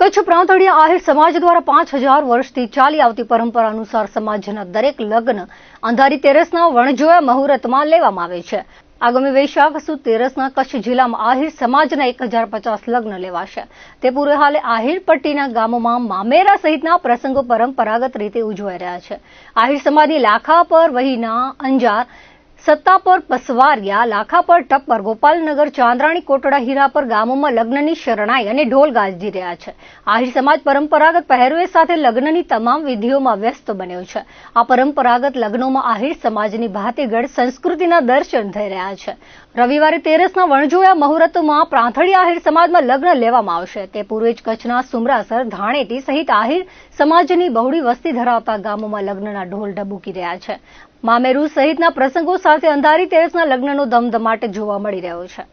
કચ્છ પ્રાંતળિયા આહિર સમાજ દ્વારા 5000 વર્ષથી ચાલી આવતી પરંપરા અનુસાર સમાજના દરેક લગ્ન અંધારી તેરસના વણજોયા મુહૂર્તમાં લેવામાં આવે છે। આગામી વૈશાખ સુદ તેરસના કચ્છ જિલ્લામાં આહિર સમાજના 1050 લગ્ન લેવાશે। તે પૂર્વે હાલે આહિર પટ્ટીના ગામોમાં મામેરા સહિતના પ્રસંગો પરંપરાગત રીતે ઉજવાઈ રહ્યા છે। આહિર સમાજની લાખાપર, વહીના, અંજાર, સત્તાપર, પસવારિયા, લાખાપર, ટપ્પર, ગોપાલનગર, ચાંદ્રાણી, કોટડા, હીરાપર ગામોમાં લગ્નની શરણાઈ અને ઢોલ ગાજી રહ્યા છે। આહિર સમાજ પરંપરાગત પહેરવેશ સાથે લગ્નની તમામ વિધિઓમાં વ્યસ્ત બન્યો છે। આ પરંપરાગત લગ્નોમાં આહિર સમાજની ભાતીગઢ સંસ્કૃતિના દર્શન થઈ રહ્યા છે। રવિવારે તેરસના વણજોયા મુહૂર્તમાં પ્રાંથળી આહિર સમાજમાં લગ્ન લેવામાં આવશે। તે પૂર્વે જ કચ્છના સુમરાસર, ધાણેટી સહિત આહિર સમાજની બહોળી વસ્તી ધરાવતા ગામોમાં લગ્નના ઢોલ ડબૂકી રહ્યા છે। મામેરુ સહિતના પ્રસંગો સાથે અંધારી તેરસના લગ્નનો ધમધમાટ જોવા મળી રહ્યો છે।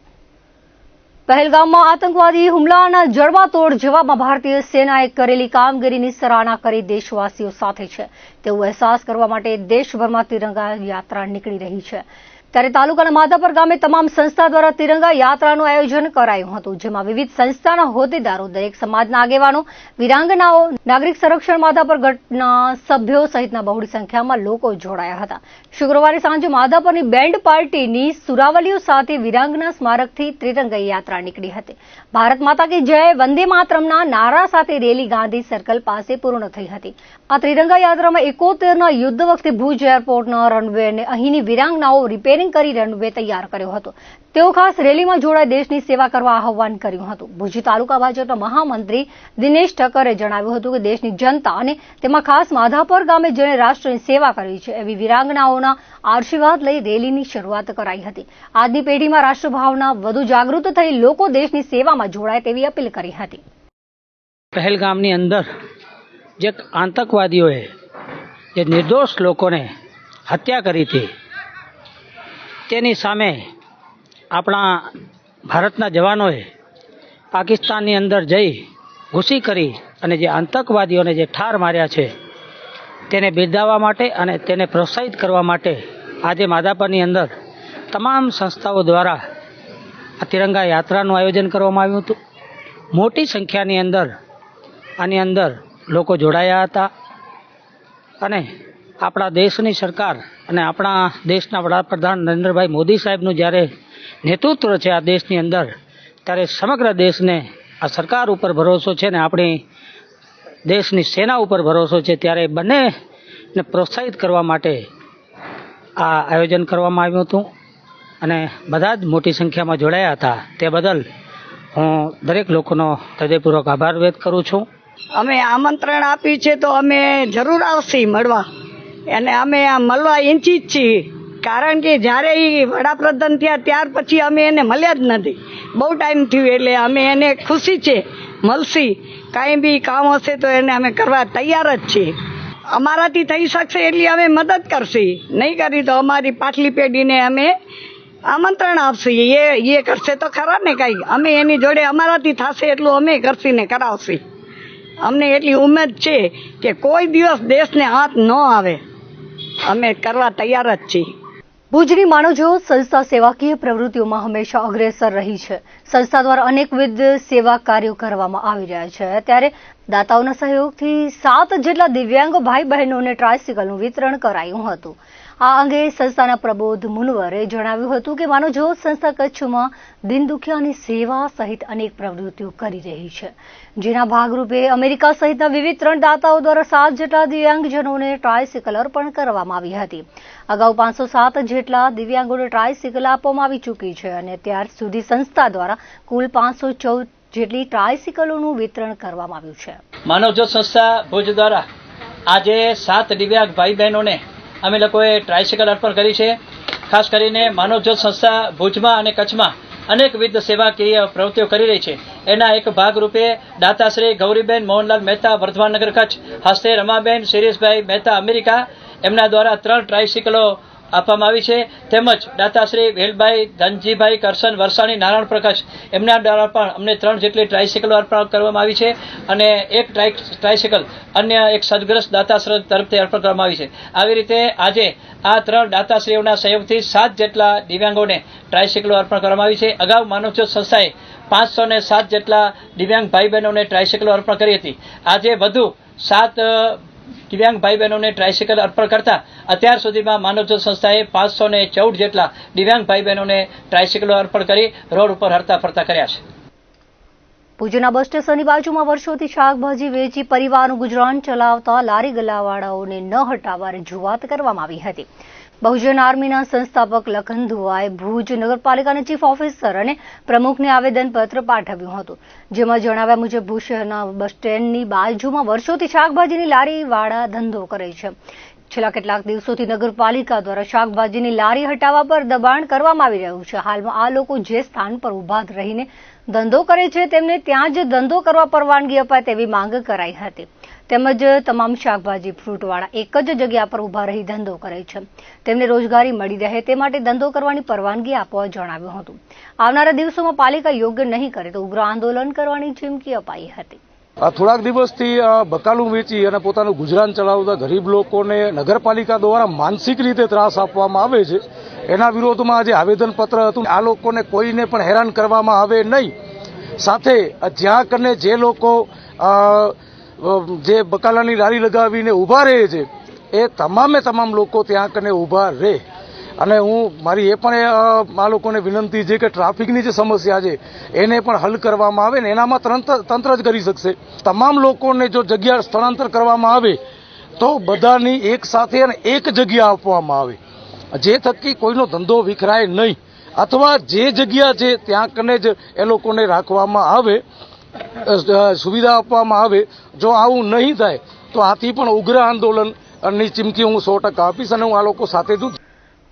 પહેલગામમાં આતંકવાદી હુમલાના જડબાતોડ જવાબમાં ભારતીય સેનાએ કરેલી કામગીરીની સરાહના કરી દેશવાસીઓ સાથે છે તેવો અહેસાસ કરવા માટે દેશભરમાં તિરંગા યાત્રા નીકળી રહી છે। ત્યારે તાલુકાના માધાપર ગામે તમામ સંસ્થા દ્વારા તિરંગા યાત્રાનું આયોજન કરાયું હતું, જેમાં વિવિધ સંસ્થાના હોદ્દેદારો, દરેક સમાજના આગેવાનો, વિરાંગનાઓ, નાગરિક સંરક્ષણ માધાપર ગઢના સભ્યો સહિતના બહોળી સંખ્યામાં લોકો જોડાયા હતા। શુક્રવારે સાંજે માધાપરની બેન્ડ પાર્ટીની સુરાવલીઓ સાથે વિરાંગના સ્મારકથી ત્રિરંગા યાત્રા નીકળી હતી। ભારત માતા કી જય, વંદે માતરમના નારા સાથે રેલી ગાંધી સર્કલ પાસે પૂર્ણ થઈ હતી। આ ત્રિરંગા યાત્રામાં 71ના યુદ્ધ વખતે ભુજ એરપોર્ટના રનવે અને અહીંની વિરાંગનાઓ રિપેરિંગ કરી રનવે તૈયાર કર્યો હતો। તેઓ ખાસ રેલીમાં જોડાઈ દેશની સેવા કરવા આહવાન કર્યું હતું। ભુજ તાલુકા ભાજપના મહામંત્રી દિનેશ ઠક્કરે જણાવ્યું હતું કે દેશની જનતા અને તેમાં ખાસ માધાપર ગામે જેણે રાષ્ટ્રની સેવા કરી છે એવી વિરાંગનાઓના આશીર્વાદ લઈ રેલીની શરૂઆત કરાઈ હતી। આજની પેઢીમાં રાષ્ટ્રભાવના વધુ જાગૃત થઈ લોકો દેશની સેવામાં જોડાય તેવી અપીલ કરી હતી। પહેલગામની અંદર જે આતંકવાદીઓએ જે નિર્દોષ લોકોને હત્યા કરી હતી તેની સામે આપણા ભારતના જવાનોએ પાકિસ્તાનની અંદર જઈ ઘૂસી કરી અને જે આતંકવાદીઓને જે ઠાર માર્યા છે તેને બિરદાવવા માટે અને તેને પ્રોત્સાહિત કરવા માટે આજે માધાપરની અંદર તમામ સંસ્થાઓ દ્વારા આ તિરંગા યાત્રાનું આયોજન કરવામાં આવ્યું હતું। મોટી સંખ્યાની અંદર આની અંદર લોકો જોડાયા હતા અને આપણા દેશની સરકાર અને આપણા દેશના વડાપ્રધાન નરેન્દ્રભાઈ મોદી સાહેબનું જ્યારે નેતૃત્વ છે આ દેશની અંદર, ત્યારે સમગ્ર દેશને આ સરકાર ઉપર ભરોસો છે ને આપણી દેશની સેના ઉપર ભરોસો છે। ત્યારે બંનેને પ્રોત્સાહિત કરવા માટે આ આયોજન કરવામાં આવ્યું હતું અને બધા જ મોટી સંખ્યામાં જોડાયા હતા। તે બદલ હું દરેક લોકોનો હૃદયપૂર્વક આભાર વ્યક્ત કરું છું। અમે આમંત્રણ આપ્યું છે તો અમે જરૂર આવશી મળવા, અને અમે આ મળવા ઈચ્છી જ છીએ, કારણ કે જ્યારે એ વડાપ્રધાન થયા ત્યાર પછી અમે એને મળ્યા જ નથી, બહુ ટાઈમ થયું। એટલે અમે એને ખુશી છે મળશી, કાંઈ બી કામ હશે તો એને અમે કરવા તૈયાર જ છીએ। અમારાથી થઈ શકશે એટલી અમે મદદ કરશી, નહીં કરી તો અમારી પાછલી પેઢીને અમે આમંત્રણ આપશી, એ કરશે તો ખરા ને કાંઈ, અમે એની જોડે અમારાથી થશે એટલું અમે કરશી ને કરાવશી। અમને એટલી ઉમેદ છે કે કોઈ દિવસ દેશને હાથ ન આવે, અમે કરવા તૈયાર જ છીએ। ભુજની માનવજ્યોત સંસ્થા સેવાકીય પ્રવૃત્તિઓમાં હંમેશા અગ્રેસર રહી છે। સંસ્થા દ્વારા અનેકવિધ સેવા કાર્યો કરવામાં આવી રહ્યા છે। ત્યારે દાતાઓના સહયોગથી 7 જેટલા દિવ્યાંગ ભાઈ બહેનોને ટ્રાયસિકલનું વિતરણ કરાયું હતું। આ અંગે સંસ્થાના પ્રબોધ મુનવરે જણાવ્યું હતું કે માનવજ્યોત સંસ્થા કચ્છમાં દિન દુખિયાની સેવા સહિત અનેક પ્રવૃત્તિઓ કરી રહી છે, જેના ભાગરૂપે અમેરિકા સહિતના વિવિધ 3 દાતાઓ દ્વારા 7 જેટલા દિવ્યાંગજનોને ટ્રાયસિકલ અર્પણ કરવામાં આવી હતી। અગાઉ 507 જેટલા દિવ્યાંગોને ટ્રાયસિકલ આપવામાં આવી ચૂકી છે અને ત્યાર સુધી સંસ્થા દ્વારા કુલ 514 જેટલી ટ્રાયસિકલોનું વિતરણ કરવામાં આવ્યું છે। માનવજ્યોત સંસ્થા ભુજ દ્વારા આજે 7 દિવ્યાંગ ભાઈ બહેનોને અમે લોકોએ ટ્રાયસિકલ અર્પણ કરી છે। ખાસ કરીને માનવજ્યોત સંસ્થા ભુજમાં અને કચ્છમાં અનેકવિધ સેવાકીય પ્રવૃત્તિઓ કરી રહી છે। એના એક ભાગરૂપે દાતાશ્રી ગૌરીબેન મોહનલાલ મહેતા, વર્ધમાનનગર, કચ્છ, હસ્તે રમાબેન શિરીષભાઈ મહેતા, અમેરિકા, એમના દ્વારા 3 ટ્રાયસિકલો આપવામાં આવી છે। તેમજ દાતાશ્રી વેલભાઈ, ધનજીભાઈ, કરશન, વરસાણી, નારાયણ પ્રકાશ, એમના દ્વારા પણ અમને 3 જેટલી ટ્રાયસિકલો અર્પણ કરવામાં આવી છે અને એક ટ્રાયસિકલ અન્ય એક સદગ્રસ્ત દાતાશ્રી તરફથી અર્પણ કરવામાં આવી છે। આવી રીતે આજે આ 3 દાતાશ્રીઓના સહયોગથી 7 જેટલા દિવ્યાંગોને ટ્રાયસિકલો અર્પણ કરવામાં આવી છે। અગાઉ માનવજ્યોત સંસ્થાએ 507 જેટલા દિવ્યાંગ ભાઈ બહેનોને ટ્રાયસિકલો અર્પણ કરી હતી. આજે વધુ 7 દિવ્યાંગ ભાઈ બહેનોને ટ્રાયસિકલ અર્પણ કરતા અત્યાર સુધીમાં માનવજ્યોત સંસ્થાએ 514 જેટલા દિવ્યાંગ ભાઈ બહેનોને ટ્રાયસિકલો અર્પણ કરી રોડ ઉપર હરતા ફરતા કર્યા છે. ભુજના બસ સ્ટેશનની બાજુમાં વર્ષોથી શાકભાજી વેચી પરિવારનું ગુજરાન ચલાવતા લારી ગલ્લાવાળાઓને ન હટાવવા રજૂઆત કરવામાં આવી હતી. બહુજન આર્મીના સંસ્થાપક લખન ધુઆએ ભુજ નગરપાલિકાના ચીફ ઓફિસર અને પ્રમુખને આવેદનપત્ર પાઠવ્યું હતું, જેમાં જણાવ્યા મુજબ ભુજ શહેરના બસ સ્ટેન્ડની બાજુમાં વર્ષોથી શાકભાજીની લારીવાળા ધંધો કરે છે. છેલ્લા કેટલાક દિવસોથી નગરપાલિકા દ્વારા શાકભાજીની લારી હટાવવા પર દબાણ કરવામાં આવી રહ્યું છે. હાલમાં આ લોકો જે સ્થાન પર ઉભા રહીને ધંધો કરે છે તેમને ત્યાં જ ધંધો કરવા પરવાનગી અપાય તેવી માંગ કરાઈ હતી. તેમજ તમામ શાકભાજી ફ્રૂટવાળા એક જ જગ્યા પર ઉભા રહી ધંધો કરે છે. તેમને રોજગારી મળી રહે તે માટે ધંધો કરવાની પરવાનગી આપવા જણાવ્યું હતું. આવનારા દિવસોમાં પાલિકા યોગ્ય નહીં કરે તો ઉગ્ર આંદોલન કરવાની ચીમકી અપાઈ હતી. થોડાક દિવસથી બકાલું વેચી અને પોતાનું ગુજરાન ચલાવતા ગરીબ લોકોને નગરપાલિકા દ્વારા માનસિક રીતે ત્રાસ આપવામાં આવે છે. એના વિરોધમાં આજે આવેદનપત્ર હતું. આ લોકોને કોઈને પણ હેરાન કરવામાં આવે નહીં. સાથે જ્યાં કને જે લોકો જે બકાલાની લારી લગાવીને ઊભા રહે છે એ તમામ લોકો ત્યાં કને ઊભા રહે. અને હું મારી એ પણ આ લોકોને વિનંતી છે કે ટ્રાફિકની જે સમસ્યા છે એને પણ હલ કરવામાં આવે ને એનામાં તંત્ર જ કરી શકશે. તમામ લોકોને જો જગ્યા સ્થળાંતર કરવામાં આવે તો બધાની એક સાથે અને એક જગ્યા આપવામાં આવે, જે થકી કોઈનો ધંધો વિખરાય નહીં, અથવા જે જગ્યા છે ત્યાં કને જ એ લોકોને રાખવામાં આવે, સુવિધા આપવામાં આવે. જો આવું નહીં થાય તો આથી પણ ઉગ્ર આંદોલનની ચીમકી હું 100% આપીશ અને હું આ લોકો સાથે છું.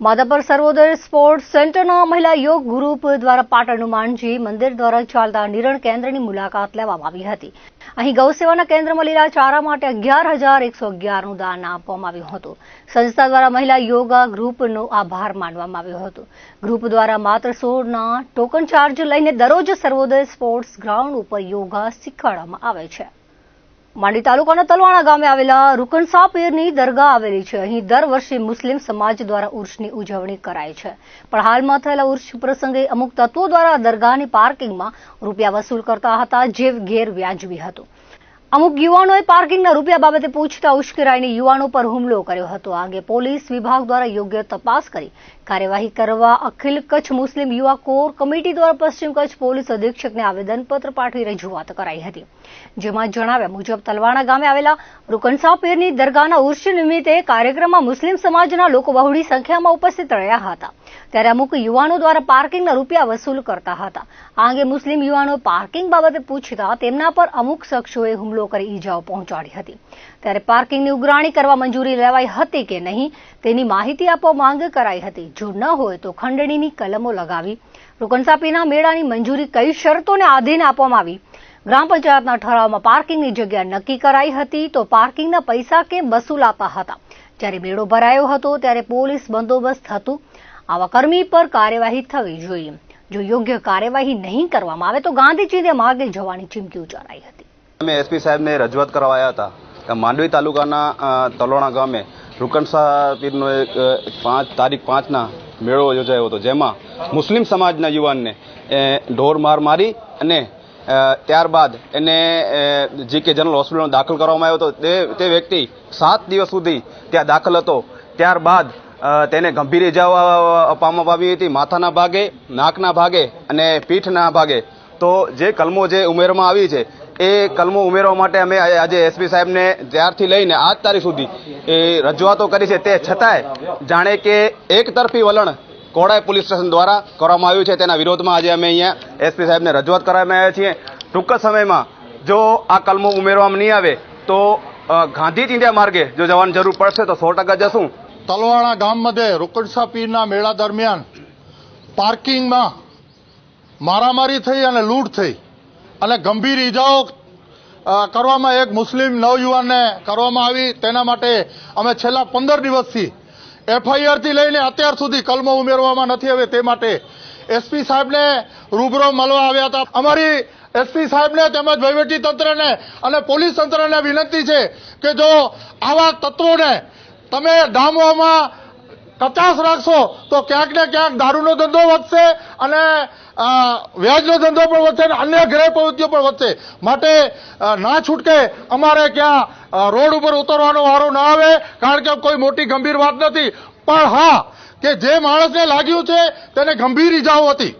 માધાપર સર્વોદય સ્પોર્ટ્સ સેન્ટરના મહિલા યોગ ગ્રુપ દ્વારા પાટણ હનુમાનજી મંદિર દ્વારા ચાલતા નિરણ કેન્દ્રની મુલાકાત લેવામાં આવી હતી. અહીં ગૌસેવાના કેન્દ્રમાં લીલા ચારા માટે 11,111નું દાન આપવામાં આવ્યું હતું. સંસ્થા દ્વારા મહિલા યોગા ગ્રુપનો આભાર માનવામાં આવ્યો હતો. ગ્રુપ દ્વારા માત્ર 16ના ટોકન ચાર્જ લઈને દરરોજ સર્વોદય સ્પોર્ટ્સ ગ્રાઉન્ડ ઉપર યોગા શીખવાડવામાં આવે છે. માંડવી તાલુકાના તલવાણા ગામે આવેલા રૂકનસા પીરની દરગાહ આવેલી છે. અહીં દર વર્ષે મુસ્લિમ સમાજ દ્વારા ઉર્ષની ઉજવણી કરાય છે. પણ હાલમાં થયેલા ઉર્ષ પ્રસંગે અમુક તત્વો દ્વારા દરગાહની પાર્કિંગમાં રૂપિયા વસૂલ કરતા હતા, જે ગેરવ્યાજબી હતું. અમુક યુવાનોએ પાર્કિંગના રૂપિયા બાબતે પૂછતા ઉશ્કેરાઈને યુવાનો પર હુમલો કર્યો હતો. આ અંગે પોલીસ વિભાગ દ્વારા યોગ્ય તપાસ કરી કાર્યવાહી કરવા અખિલ કચ્છ મુસ્લિમ યુવા કોર કમિટી દ્વારા પશ્ચિમ કચ્છ પોલીસ અધિક્ષકને આવેદનપત્ર પાઠવી રજૂઆત કરાઈ હતી. જેમાં જણાવ્યા મુજબ તલવાણા ગામે આવેલા રૂકનસા પીરની દરગાહના ઉર્ષ નિમિત્તે કાર્યક્રમમાં મુસ્લિમ સમાજના લોકો બહોળી સંખ્યામાં ઉપસ્થિત રહ્યા હતા. ત્યારે અમુક યુવાનો દ્વારા પાર્કિંગના રૂપિયા વસૂલ કરતા હતા. આ અંગે મુસ્લિમ યુવાનો પાર્કિંગ બાબતે પૂછતા તેમના પર અમુક શખ્સોએ હુમલો કરી ઈજાઓ પહોંચાડી હતી. ત્યારે પાર્કિંગની ઉઘરાણી કરવા મંજૂરી લેવાઈ હતી કે નહીં તેની માહિતી આપવા માંગ કરાઈ હતી. જો ન હોય તો ખંડણીની કલમો લગાવી રૂકનસા પીરના મેળાની મંજૂરી કઈ શરતોને આધીન આપવામાં આવી. ગ્રામ પંચાયતના ઠરાવમાં પાર્કિંગની જગ્યા નક્કી કરાઈ હતી તો પાર્કિંગના પૈસા કેમ વસૂલાતા હતા? જ્યારે મેળો ભરાયો હતો ત્યારે પોલીસ બંદોબસ્ત હતું. આવા કર્મી પર કાર્યવાહી થવી જોઈએ. જો યોગ્ય કાર્યવાહી નહીં કરવામાં આવે તો ગાંધીજીને માર્ગે જવાની ચીમકી ઉચ્ચારાઈ હતી. અમે એસપી સાહેબને રજૂઆત કરવા આવ્યા હતા કે માંડવી તાલુકાના તલોણા ગામે રૂકનસા પીરનો એક તારીખ 5ના મેળો યોજાયો હતો, જેમાં મુસ્લિમ સમાજના યુવાનને ઢોર માર મારી અને ત્યારબાદ એને જીકે જનરલ હોસ્પિટલમાં દાખલ કરવામાં આવ્યો હતો. તે વ્યક્તિ 7 દિવસ સુધી ત્યાં દાખલ હતો. ત્યારબાદ તેને ગંભીર ઇજાઓ આપવામાં આવી હતી, માથાના ભાગે, નાકના ભાગે અને પીઠના ભાગે. તો જે કલમો જે ઉમેરવામાં આવી છે એ કલમો ઉમેરવા માટે અમે આજે એસપી સાહેબને ત્યારથી લઈને આજ તારીખ સુધી એ રજૂઆતો કરી છે. તે છતાંય જાણે કે એક તરફી વલણ કોડાઈ પોલીસ સ્ટેશન દ્વારા કરવામાં આવ્યું છે. તેના વિરોધમાં આજે અમે અહીંયા એસપી સાહેબને રજૂઆત કરવામાં આવ્યા છીએ. ટૂંક સમયમાં જો આ કલમો ઉમેરવામાં નહીં આવે તો ગાંધી ચિંધ્યા માર્ગે જો જવાની જરૂર પડશે તો 100% જશું. તલવાણા ગામ મધ્યે રૂકનસા પીરના મેળા દરમિયાન પાર્કિંગમાં મારામારી થઈ અને લૂંટ થઈ અને ગંભીર ઈજાઓ કરવામાં એક મુસ્લિમ નવયુવાનને કરવામાં આવી. તેના માટે અમે છેલ્લા 15 દિવસથી FIRથી લઈને અત્યાર સુધી કલમો ઉમેરવામાં નથી આવે. તે માટે એસપી સાહેબને રૂબરૂ મળવા આવ્યા હતા. અમારી એસપી સાહેબને તેમજ વહીવટી તંત્રને અને પોલીસ તંત્રને વિનંતી છે કે જો આવા તત્વોને તમે ડામવામાં 50 રાખશો તો ક્યાંક ને ક્યાંક દારૂનો ધંધો વધશે અને વ્યાજનો ધંધો પણ વધશે અને અન્ય ગેર પ્રવૃત્તિઓ પણ વધશે. માટે ના છૂટકે અમારે ક્યાં રોડ ઉપર ઉતરવાનો વારો ના આવે, કારણ કે કોઈ મોટી ગંભીર વાત નથી. પણ હા, કે જે માણસને લાગ્યું છે તેને ગંભીર ઈજાઓ હતી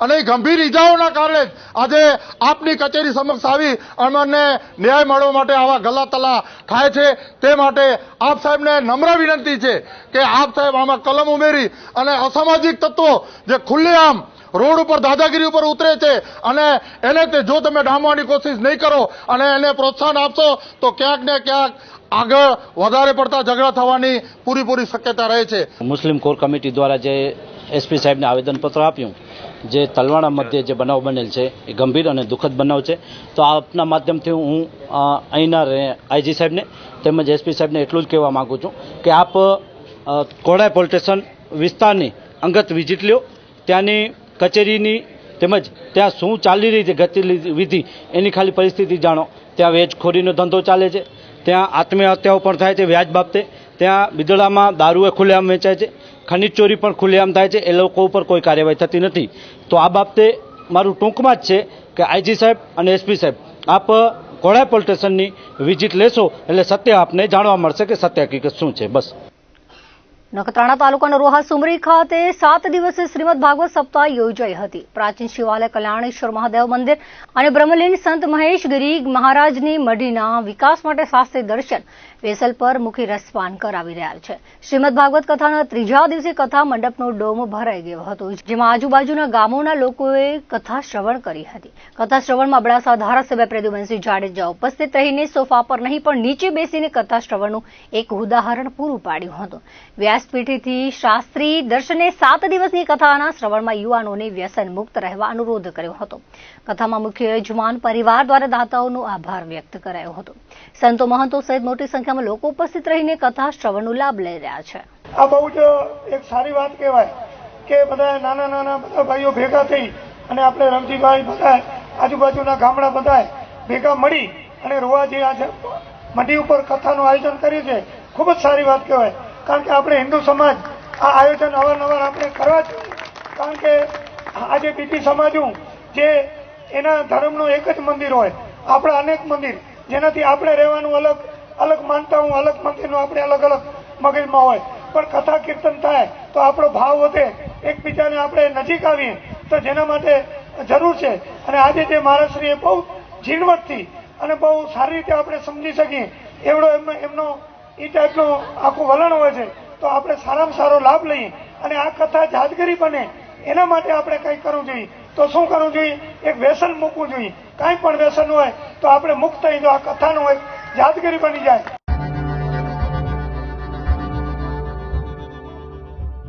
અને એ ગંભીર ઈજાઓના કારણે આજે આપની કચેરી સમક્ષ આવી અમને ન્યાય મળવા માટે આવા ગલ્લાતલ્લા થાય છે. તે માટે આપ સાહેબને નમ્ર વિનંતી છે કે આપ સાહેબ આમાં કલમ ઉમેરી અને અસામાજિક તત્વો જે ખુલ્લેઆમ રોડ ઉપર દાદાગીરી ઉપર ઉતરે છે અને એને જો તમે ડામવાની કોશિશ નહીં કરો અને એને પ્રોત્સાહન આપશો તો ક્યાંક ને ક્યાંક આગળ વધારે પડતા ઝઘડા થવાની પૂરેપૂરી શક્યતા રહે છે. મુસ્લિમ કોર કમિટી દ્વારા જે એસપી સાહેબને આવેદનપત્ર આપ્યું, જે તલવાણા મધ્યે જે બનાવ બનેલ છે એ ગંભીર અને દુઃખદ બનાવ છે. તો આપના માધ્યમથી હું અહીંના આઈજી સાહેબને તેમજ એસપી સાહેબને એટલું જ કહેવા માગું છું કે આપ કોડાઈ પોલીસ સ્ટેશન વિસ્તારની અંગત વિઝિટ લ્યો, ત્યાંની કચેરીની તેમજ ત્યાં શું ચાલી રહી છે ગતિવિધિ એની ખાલી પરિસ્થિતિ જાણો. ત્યાં વેજખોરીનો ધંધો ચાલે છે, ત્યાં આત્મહત્યાઓ પણ થાય છે વ્યાજ બાબતે, ત્યાં બિદડામાં દારૂ ખુલ્લેઆમ વેચાય છે, ખનીજ ચોરી પણ ખુલ્લેઆમ થાય છે, એ લોકો ઉપર કોઈ કાર્યવાહી થતી નથી. તો આ બાબતે મારું ટૂંકમાં જ છે કે આઈજી સાહેબ અને એસપી સાહેબ આપ કોડાઈ પોલીસ સ્ટેશનની વિઝિટ લેશો એટલે સત્ય આપને જાણવા મળશે કે સત્ય હકીકત શું છે. બસ. નખત્રાણા તાલુકાના રોહા સુમરી ખાતે 7 દિવસીય શ્રીમદ ભાગવત સપ્તાહ યોજાઈ હતી. પ્રાચીન શિવાલય કલ્યાણેશ્વર મહાદેવ મંદિર અને બ્રહ્મલીન સંત મહેશગીરી મહારાજની મઢીના વિકાસ માટે શાસ્ત્રી દર્શન વેસલ પર મુખી રસપાન કરાવી રહ્યા છે. શ્રીમદ ભાગવત કથાના 3જા દિવસે કથા મંડપનો ડોમ ભરાઈ ગયો હતો, જેમાં આજુબાજુના ગામોના લોકોએ કથા શ્રવણ કરી હતી. કથા શ્રવણમાં અબડાસા ધારાસભ્ય પ્રદ્યુમનસિંહ જાડેજા ઉપસ્થિત રહીને સોફા પર નહીં પણ નીચે બેસીને કથા શ્રવણનું એક ઉદાહરણ પૂરું પાડ્યું હતું. વ્યાસપીઠથી શાસ્ત્રી દર્શને 7 દિવસની કથાના શ્રવણમાં યુવાનોને વ્યસન મુક્ત રહેવા અનુરોધ કર્યો હતો. કથામાં મુખ્ય યજમાન પરિવાર દ્વારા દાતાઓનો આભાર વ્યક્ત કરાયો હતો. સંતો મહંતો સહિત મોટી સંખ્યામાં લોકો ઉપસ્થિત રહીને કથા શ્રવણનો લાભ લઈ રહ્યા છે. આ બહુ જ એક સારી વાત કહેવાય કે બધા નાના નાના બધા ભાઈઓ ભેગા થઈ અને આપણે રમજીભાઈ બધા આજુબાજુના ગામડા બધા ભેગા મળી અને રોવાજી આજે મઢી ઉપર કથાનું આયોજન કર્યું છે. ખૂબ જ સારી વાત કહેવાય, કારણ કે આપણે હિન્દુ સમાજ આ આયોજન અવારનવાર આપણે કરવા જોઈએ. કારણ કે આજે બીજી સમાજો જે એના ધર્મનું એક જ મંદિર હોય, આપણા અનેક મંદિર, જેનાથી આપણે રહેવાનું અલગ અલગ માનતા હું અલગ મંદિરનું આપણે અલગ અલગ મગજમાં હોય, પણ કથા કીર્તન થાય તો આપણો ભાવ વધે, એકબીજાને આપણે નજીક આવીએ, તો જેના માટે જરૂર છે. અને આજે જે મહારાજશ્રીએ બહુ ઝીણવટથી અને બહુ સારી રીતે આપણે સમજી શકીએ એવડો એમનો એ ટાઈપનું આખું વલણ હોય છે, તો આપણે સારામાં સારો લાભ લઈએ અને આ કથા યાદગીરી બને એના માટે આપણે કંઈક કરવું જોઈએ. તો શું કરવું જોઈએ? એક વ્યસન મૂકવું જોઈએ. કાંઈ પણ વ્યસન હોય તો આપણે મુક્ત થઈ, તો આ કથાનું એક યાદગીરી બની જાય.